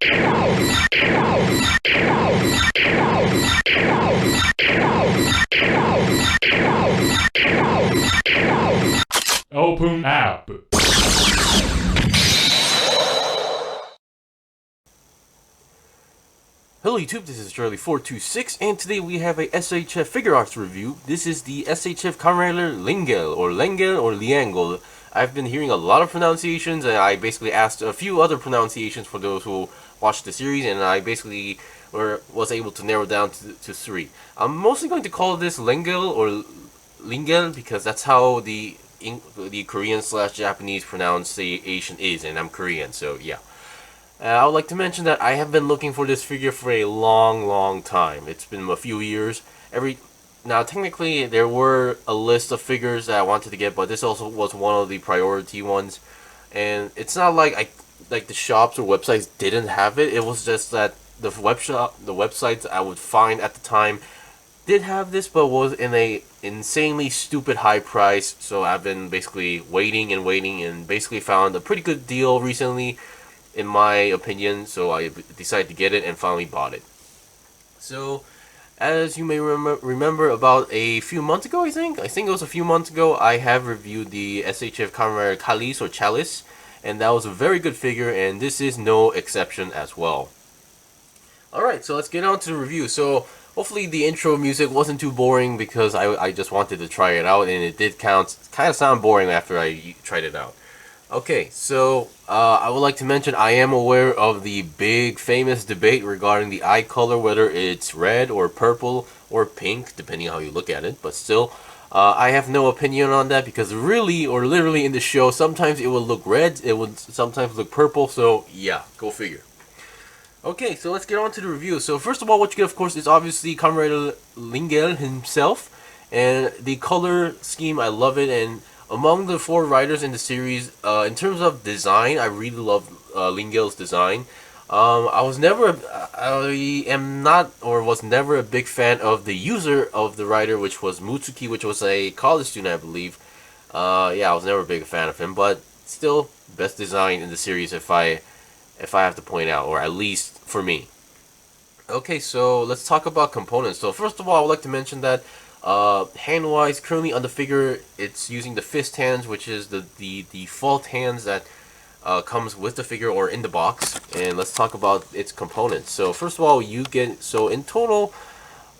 Open app. Hello YouTube, this is Charlie426, and today we have a SHF figure arts review. This is the SHF Kamen Rider Leangle, or Leangle. I've been hearing a lot of pronunciations, and I basically asked a few other pronunciations for those who watched the series, and I basically was able to narrow down to three. I'm mostly going to call this Leangle or Leangle because that's how the Korean/Japanese pronunciation is, and I'm Korean, so yeah. I would like to mention that I have been looking for this figure for a long time. It's been a few years. Now, technically, there were a list of figures that I wanted to get, but this also was one of the priority ones. And it's not like the shops or websites didn't have it. It was just that the websites I would find at the time did have this, but was in a insanely stupid high price. So I've been basically waiting, and basically found a pretty good deal recently, in my opinion, so I decided to get it and finally bought it. So, as you may remember, about a few months ago, I think it was a few months ago, I have reviewed the SHF Kamen Rider Chalice or Chalice, and that was a very good figure, and this is no exception as well. Alright, so let's get on to the review. So, hopefully the intro music wasn't too boring, because I just wanted to try it out, and it did kind of sound boring after I tried it out. Okay, so I would like to mention I am aware of the big famous debate regarding the eye color, whether it's red or purple or pink, depending on how you look at it. But still, I have no opinion on that because really or literally in the show, sometimes it will look red, it would sometimes look purple, so yeah, go figure. Okay, so let's get on to the review. So first of all, what you get, of course, is obviously Kamen Rider Leangle himself, and the color scheme, I love it. And among the four riders in the series, in terms of design, I really love Leangle's design. I was never a big fan of the user of the rider, which was Mutsuki, which was a college student, I believe. Yeah, I was never a big fan of him, but still, best design in the series if I have to point out, or at least for me. Okay, so let's talk about components. So first of all, I would like to mention that hand-wise, currently on the figure, it's using the fist hands, which is the default hands that comes with the figure or in the box. And let's talk about its components. So first of all, you get, so in total,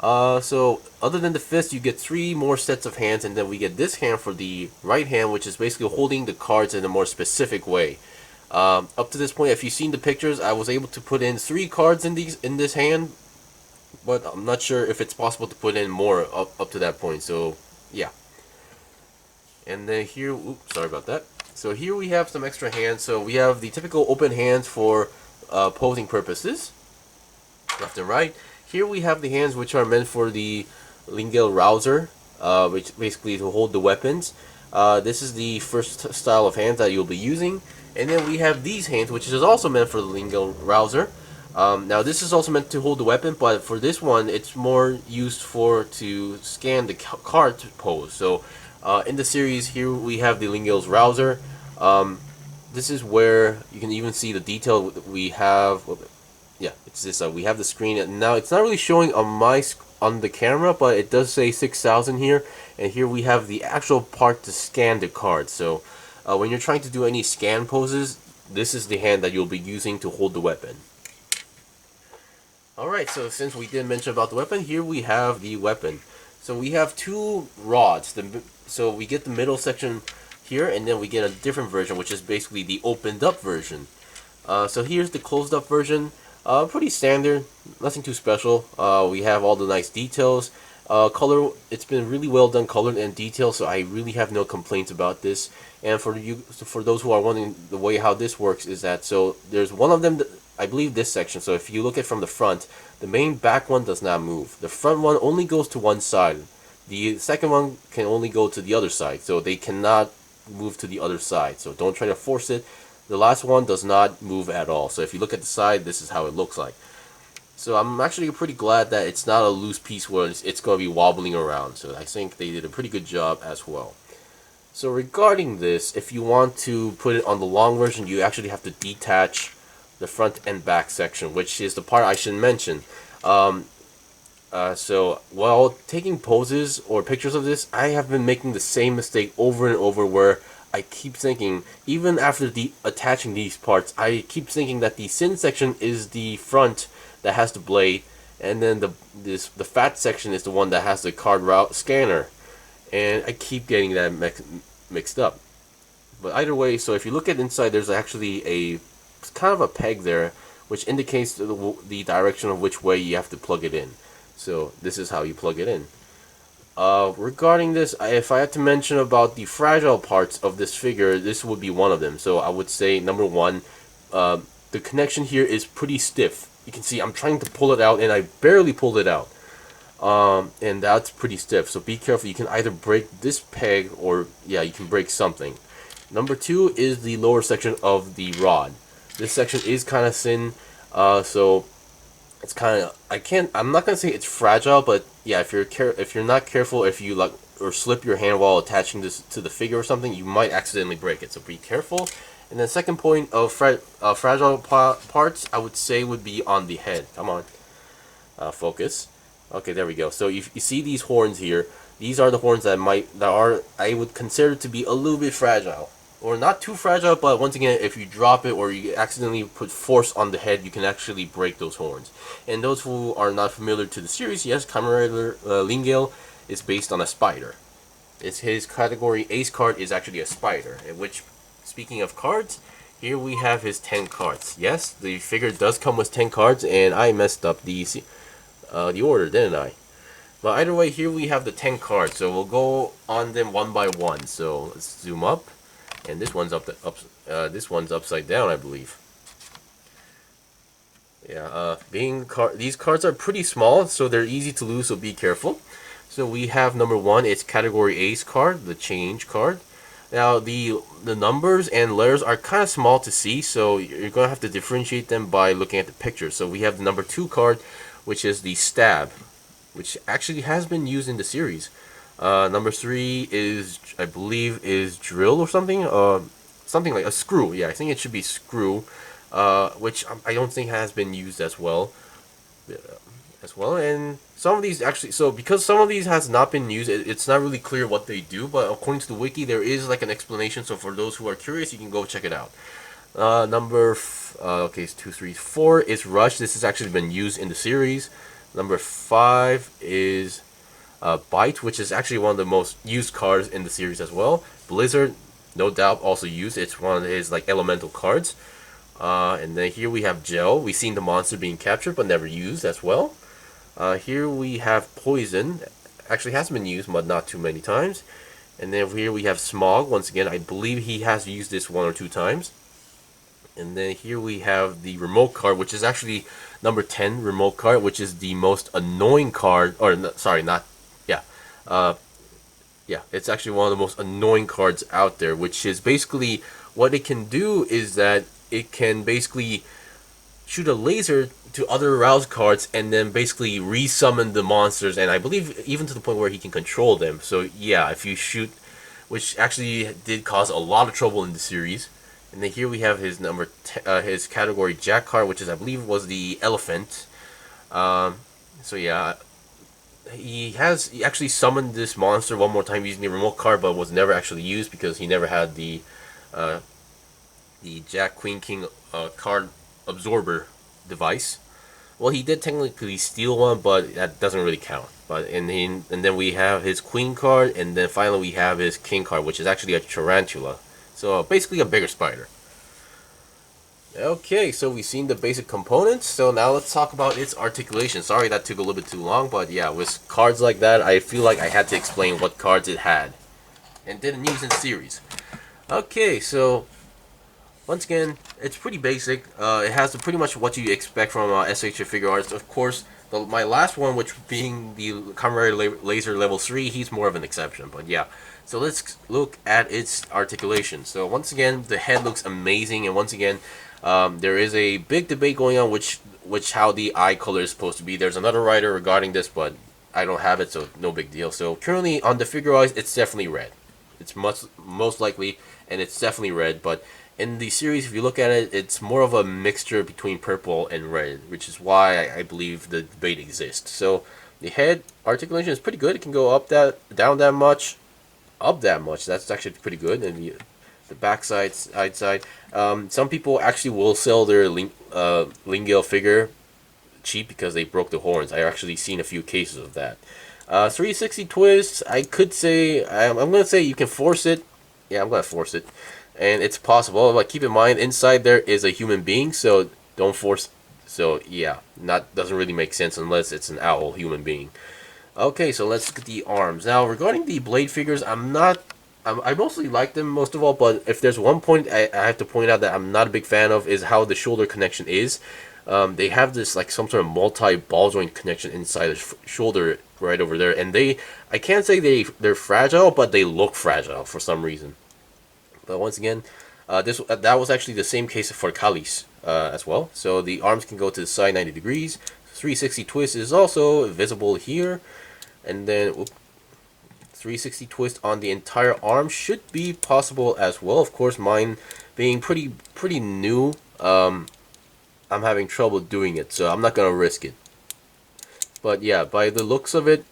so other than the fist, you get 3 more sets of hands, and then we get this hand for the right hand, which is basically holding the cards in a more specific way. Up to this point, if you've seen the pictures, I was able to put in 3 cards in this hand, but I'm not sure if it's possible to put in more up to that point, so yeah. And then here, oops, sorry about that. So here we have some extra hands. So we have the typical open hands for posing purposes, left and right. Here we have the hands which are meant for the Leangle rouzer, which basically to hold the weapons. This is the first style of hands that you'll be using. And then we have these hands, which is also meant for the Leangle rouzer. Now this is also meant to hold the weapon, but for this one it's more used to scan the card pose. So in the series here we have the Leangle's rouzer. This is where you can even see the detail we have. Yeah, it's this. We have the screen, and now it's not really showing on the camera, but it does say 6000 here, and here we have the actual part to scan the card. So when you're trying to do any scan poses, this is the hand that you'll be using to hold the weapon. Alright, so since we did mention about the weapon, here we have the weapon. So we have 2 rods. So we get the middle section here, and then we get a different version, which is basically the opened up version. So here's the closed up version. Pretty standard, nothing too special. We have all the nice details. Color, it's been really well done, colored and detailed, so I really have no complaints about this. And for those who are wondering the way how this works is that, so there's one of them that, I believe this section, so if you look at from the front, the main back one does not move. The front one only goes to one side. The second one can only go to the other side, so they cannot move to the other side. So don't try to force it. The last one does not move at all. So if you look at the side, this is how it looks like. So I'm actually pretty glad that it's not a loose piece where it's going to be wobbling around. So I think they did a pretty good job as well. So regarding this, if you want to put it on the long version, you actually have to detach the front and back section, which is the part I should mention. So while taking poses or pictures of this, I have been making the same mistake over and over, where I keep thinking, even after attaching these parts, I keep thinking that the thin section is the front that has the blade, and then the fat section is the one that has the card route scanner, and I keep getting that mixed up. But either way, so if you look at inside, there's actually a kind of a peg there, which indicates the direction of which way you have to plug it in. So this is how you plug it in. Regarding this, if I had to mention about the fragile parts of this figure, this would be one of them. So I would say, number one, the connection here is pretty stiff. You can see I'm trying to pull it out, and I barely pulled it out. And that's pretty stiff, so be careful. You can either break this peg, or yeah, you can break something. Number two is the lower section of the rod. This section is kind of thin, so it's kind of, I'm not gonna say it's fragile, but yeah, if you're not careful, if you like or slip your hand while attaching this to the figure or something, you might accidentally break it. So be careful. And then second point of fragile parts, I would say, would be on the head. Come on, focus. Okay, there we go. So you see these horns here. These are the horns that I would consider to be a little bit fragile. Or not too fragile, but once again, if you drop it or you accidentally put force on the head, you can actually break those horns. And those who are not familiar to the series, yes, Kamen Rider Leangle is based on a spider. His category Ace card is actually a spider. In which, speaking of cards, here we have his 10 cards. Yes, the figure does come with 10 cards, and I messed up the order, didn't I? But either way, here we have the 10 cards. So we'll go on them one by one. So let's zoom up. And this one's this one's upside down, I believe. Yeah, these cards are pretty small, so they're easy to lose, so be careful. So we have number one, it's category Ace card, the change card. Now the numbers and letters are kind of small to see, so you're gonna have to differentiate them by looking at the picture. So we have the number 2 card, which is the stab, which actually has been used in the series. Number 3 is, I believe, is drill or something. Something like a screw. Yeah, I think it should be screw, which I don't think has been used as well. And some of these actually, so because some of these has not been used, it's not really clear what they do. But according to the wiki, there is like an explanation. So for those who are curious, you can go check it out. Okay, it's 2, 3, 4 is rush. This has actually been used in the series. Number 5 is Bite, which is actually one of the most used cards in the series as well. Blizzard, no doubt, also used. It's one of his like elemental cards. And then here we have Gel. We've seen the monster being captured but never used as well. Here we have Poison. Actually has been used, but not too many times. And then here we have Smog. Once again, I believe he has used this 1 or 2 times. And then here we have the remote card, which is actually number 10 remote card, which is the most annoying card. Or sorry, not. Yeah, it's actually one of the most annoying cards out there, which is basically what it can do is that it can basically shoot a laser to other Rouse cards and then basically resummon the monsters, and I believe even to the point where he can control them. So yeah, if you shoot, which actually did cause a lot of trouble in the series. And then here we have his his category Jack card, which is, I believe, was the elephant. So yeah. He actually summoned this monster one more time using the remote card, but was never actually used because he never had the Jack Queen King card absorber device. Well, he did technically steal one, but that doesn't really count. But and then we have his Queen card, and then finally we have his King card, which is actually a tarantula. So basically a bigger spider. Okay, so we've seen the basic components, so now let's talk about its articulation. Sorry that took a little bit too long, but yeah, with cards like that, I feel like I had to explain what cards it had and didn't use in the series. Okay, so once again, it's pretty basic. It has pretty much what you expect from SHF figure arts. Of course, my last one, which being the Kamen Rider Laser Level 3, he's more of an exception, but yeah. So let's look at its articulation. So once again, the head looks amazing, and once again, there is a big debate going on which how the eye color is supposed to be. There's another writer regarding this, but I don't have it, so no big deal. So currently on the figure eyes, it's definitely red. It's most likely, and it's definitely red. But In the series, if you look at it, it's more of a mixture between purple and red, which is why I believe the debate exists. So the head articulation is pretty good. It can go up that, down that much, up that much. That's actually pretty good. And the back side, side. Some people actually will sell their Leangle figure cheap because they broke the horns. I actually seen a few cases of that. 360 twist, I could say, I'm going to say you can force it. Yeah, I'm going to force it. And it's possible, but keep in mind, inside there is a human being, so don't force. So yeah, doesn't really make sense unless it's an owl human being. Okay, so let's look at the arms. Now, regarding the Blade figures, I mostly like them most of all, but if there's one point I have to point out that I'm not a big fan of is how the shoulder connection is. They have this like some sort of multi-ball joint connection inside the shoulder right over there, and I can't say they're fragile, but they look fragile for some reason. But once again, that was actually the same case for Kalis as well. So the arms can go to the side 90 degrees. 360 twist is also visible here, and then 360 twist on the entire arm should be possible as well. Of course, mine being pretty new, I'm having trouble doing it, so I'm not gonna risk it. But yeah, by the looks of it,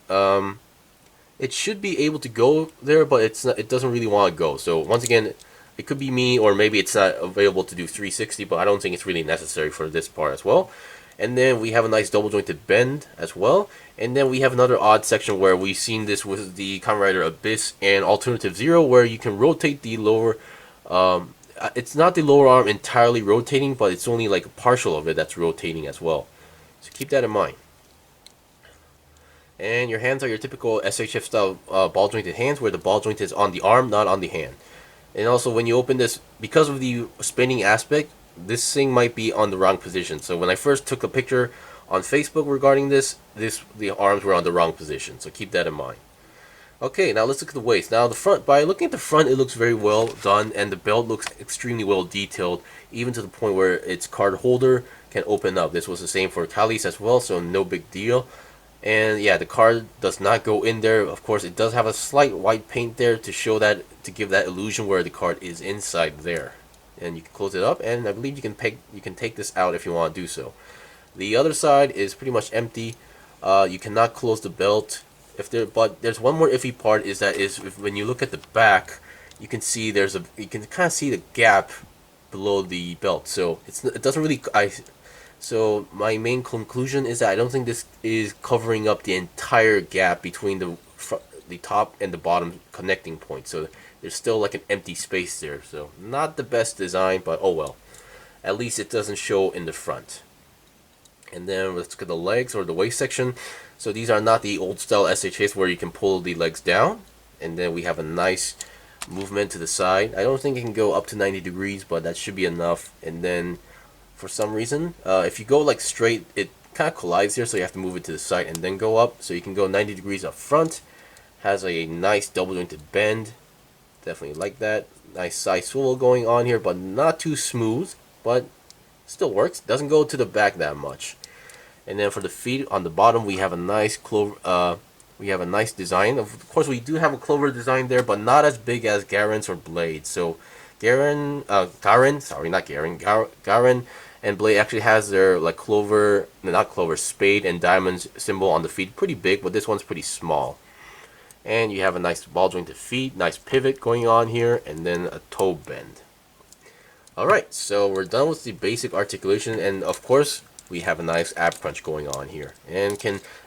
it should be able to go there, but it doesn't really want to go. So once again, it could be me, or maybe it's not available to do 360, but I don't think it's really necessary for this part as well. And then we have a nice double jointed bend as well. And then we have another odd section where we've seen this with the Kamen Rider Abyss and Alternative Zero, where you can rotate the lower, it's not the lower arm entirely rotating, but it's only like a partial of it that's rotating as well. So keep that in mind. And your hands are your typical SHF style ball jointed hands, where the ball joint is on the arm, not on the hand. And also when you open this, because of the spinning aspect, this thing might be on the wrong position. So when I first took a picture on Facebook regarding the arms were on the wrong position. So keep that in mind. Okay, now let's look at the waist. Now the front, by looking at the front, it looks very well done, and the belt looks extremely well detailed, even to the point where its card holder can open up. This was the same for Kalis as well, so no big deal. And yeah, the card does not go in there. Of course, it does have a slight white paint there to show that, to give that illusion where the card is inside there. And you can close it up, and I believe you can take this out if you want to do so. The other side is pretty much empty. You cannot close the belt. But there's one more iffy part, is that when you look at the back, you can see you can kind of see the gap below the belt. So it doesn't really. So my main conclusion is that I don't think this is covering up the entire gap between the top and the bottom connecting point. So there's still like an empty space there. So not the best design, but oh well. At least it doesn't show in the front. And then let's look at the legs or the waist section. So these are not the old style SHAs where you can pull the legs down. And then we have a nice movement to the side. I don't think it can go up to 90 degrees, but that should be enough. And then for some reason, if you go like straight, it kind of collides here, so you have to move it to the side and then go up. So you can go 90 degrees up front. Has a nice double jointed bend. Definitely like that. Nice side swivel going on here, but not too smooth, but still works. Doesn't go to the back that much. And then for the feet on the bottom, we have a nice clover. We have a nice design. Of course, we do have a clover design there, but not as big as Garen's or Blade. So Garen and Blade actually has their like clover, not clover, spade and diamonds symbol on the feet, pretty big, but this one's pretty small. And you have a nice ball jointed feet, nice pivot going on here, and then a toe bend. Alright, so we're done with the basic articulation, and of course we have a nice ab crunch going on here. And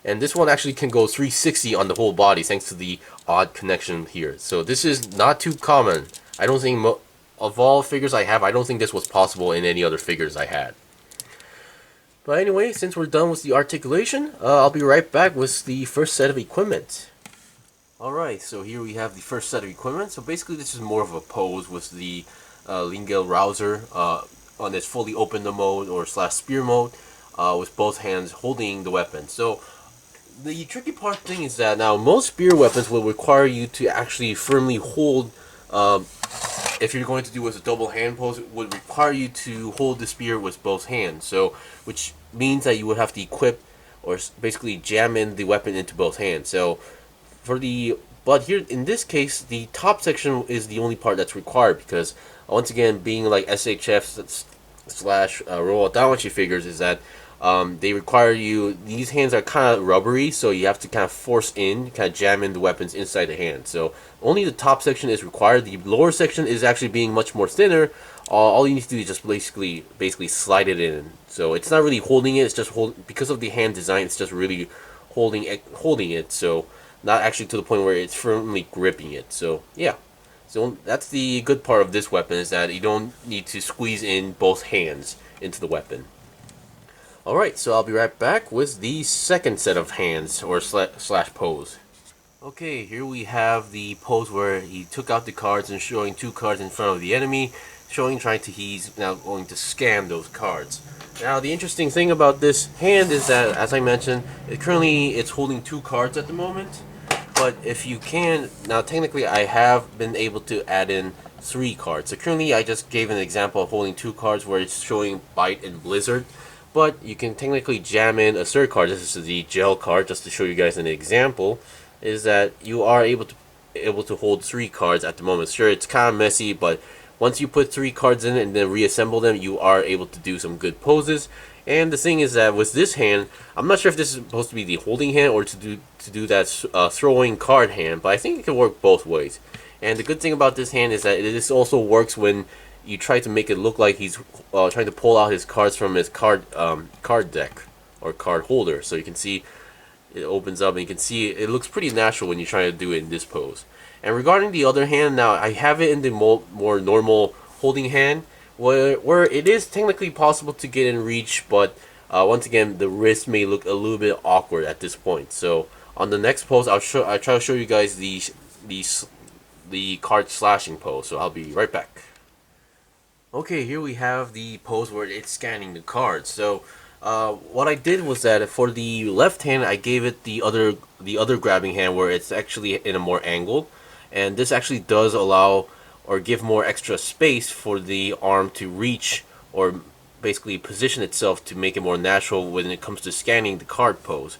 this one actually can go 360 on the whole body thanks to the odd connection here. So this is not too common. I don't think of all figures I have, I don't think this was possible in any other figures I had. But anyway, since we're done with the articulation, I'll be right back with the first set of equipment. Alright, so here we have the first set of equipment. So basically this is more of a pose with the Leangle rouzer on its fully open mode or slash spear mode with both hands holding the weapon. So the tricky thing is that now most spear weapons will require you to actually firmly hold, if you're going to do with a double hand pose, it would require you to hold the spear with both hands. So which means that you would have to equip or basically jam in the weapon into both hands. So but here in this case, the top section is the only part that's required, because once again, being like SHF slash Roll Damachi figures, is that they require you. These hands are kind of rubbery, so you have to kind of force in, kind of jam in the weapons inside the hand. So only the top section is required. The lower section is actually being much more thinner. All you need to do is just basically slide it in. So it's not really holding it. It's just because of the hand design. It's just really holding it. So not actually to the point where it's firmly gripping it. So yeah. So that's the good part of this weapon, is that you don't need to squeeze in both hands into the weapon. Alright, so I'll be right back with the second set of hands, or slash pose. Okay, here we have the pose where he took out the cards and showing 2 cards in front of the enemy, he's now going to scan those cards. Now the interesting thing about this hand is that, as I mentioned, currently it's holding 2 cards at the moment. But if you can, now technically I have been able to add in 3 cards. So currently I just gave an example of holding 2 cards where it's showing Bite and Blizzard. But you can technically jam in a third card. This is the gel card, just to show you guys an example. Is that you are able to hold 3 cards at the moment. Sure, it's kind of messy, but once you put 3 cards in and then reassemble them, you are able to do some good poses. And the thing is that with this hand, I'm not sure if this is supposed to be the holding hand or to do that throwing card hand, but I think it can work both ways. And the good thing about this hand is that this also works when you try to make it look like he's trying to pull out his cards from his card deck or card holder. So you can see it opens up, and you can see it looks pretty natural when you're trying to do it in this pose. And regarding the other hand, now I have it in the more normal holding hand, where it is technically possible to get in reach, but once again the wrist may look a little bit awkward at this point. So on the next pose, I'll try to show you guys the card slashing pose. So I'll be right back. Okay, here we have the pose where it's scanning the cards. So what I did was that for the left hand, I gave it the other grabbing hand where it's actually in a more angle, and this actually does allow or give more extra space for the arm to reach or basically position itself to make it more natural when it comes to scanning the card pose.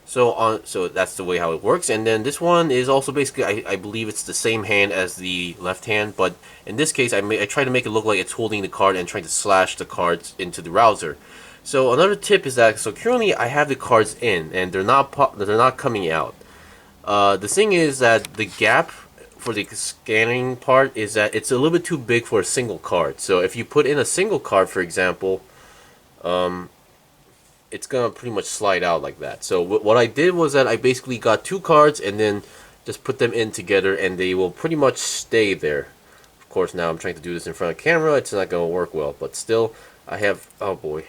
So that's the way how it works. And then this one is also basically, I believe it's the same hand as the left hand, but in this case I try to make it look like it's holding the card and trying to slash the cards into the rouzer. So another tip is that, so currently I have the cards in and they're not coming out. The thing is that the gap for the scanning part is that it's a little bit too big for a single card. So if you put in a single card, for example, it's gonna pretty much slide out like that. So what I did was that I basically got 2 cards and then just put them in together, and they will pretty much stay there. Of course, now I'm trying to do this in front of camera, it's not gonna work well, but still I have, oh boy.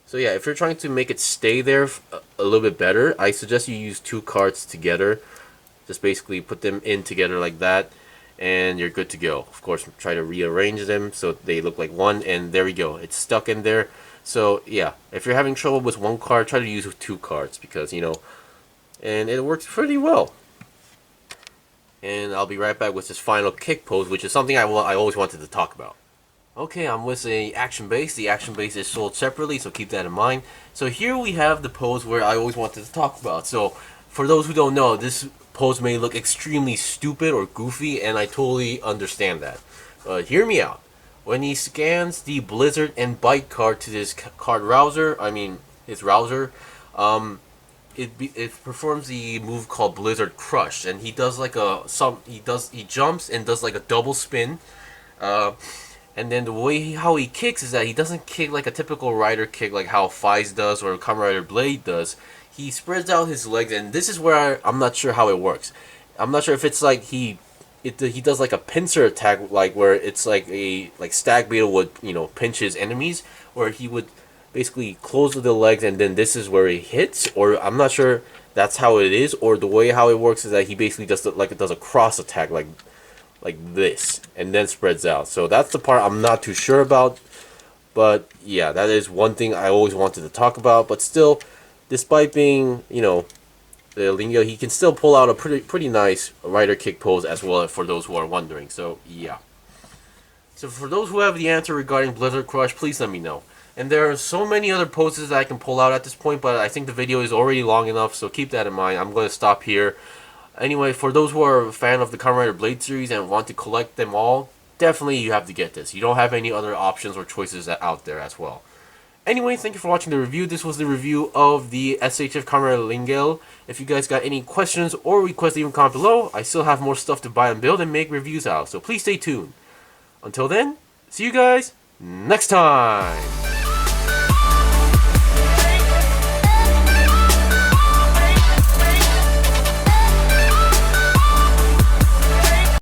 So yeah, if you're trying to make it stay there a little bit better, I suggest you use 2 cards together. Just basically put them in together like that, and you're good to go. Of course, try to rearrange them so they look like one, and there we go. It's stuck in there. So yeah, if you're having trouble with 1 card, try to use 2 cards, because, you know, and it works pretty well. And I'll be right back with this final kick pose, which is something I always wanted to talk about. Okay, I'm with a action base. The action base is sold separately, so keep that in mind. So here we have the pose where I always wanted to talk about. So for those who don't know, this pose may look extremely stupid or goofy, and I totally understand that. Hear me out. When he scans the Blizzard and Bite card to this card rouzer, his rouzer, it performs the move called Blizzard Crush, and he does like he jumps and does like a double spin, and then the way how he kicks is that he doesn't kick like a typical rider kick like how Fize does or Kamen Rider Blade does. He spreads out his legs, and this is where I'm not sure how it works. I'm not sure if it's like he does like a pincer attack, like where it's like a Stag Beetle would, you know, pinch his enemies, where he would basically close the legs and then this is where he hits, or I'm not sure that's how it is, or the way how it works is that he basically just does a cross attack like this and then spreads out. So that's the part I'm not too sure about, but yeah, that is one thing I always wanted to talk about. But still, despite being, you know, the Leangle, he can still pull out a pretty nice rider kick pose as well, for those who are wondering. So yeah. So for those who have the answer regarding Blizzard Crush, please let me know. And there are so many other poses that I can pull out at this point, but I think the video is already long enough, so keep that in mind. I'm going to stop here. Anyway, for those who are a fan of the Kamen Rider Blade series and want to collect them all, definitely you have to get this. You don't have any other options or choices out there as well. Anyway, thank you for watching the review. This was the review of the SHF Kamen Rider Leangle. If you guys got any questions or requests, leave a comment below. I still have more stuff to buy and build and make reviews out, so please stay tuned. Until then, see you guys next time!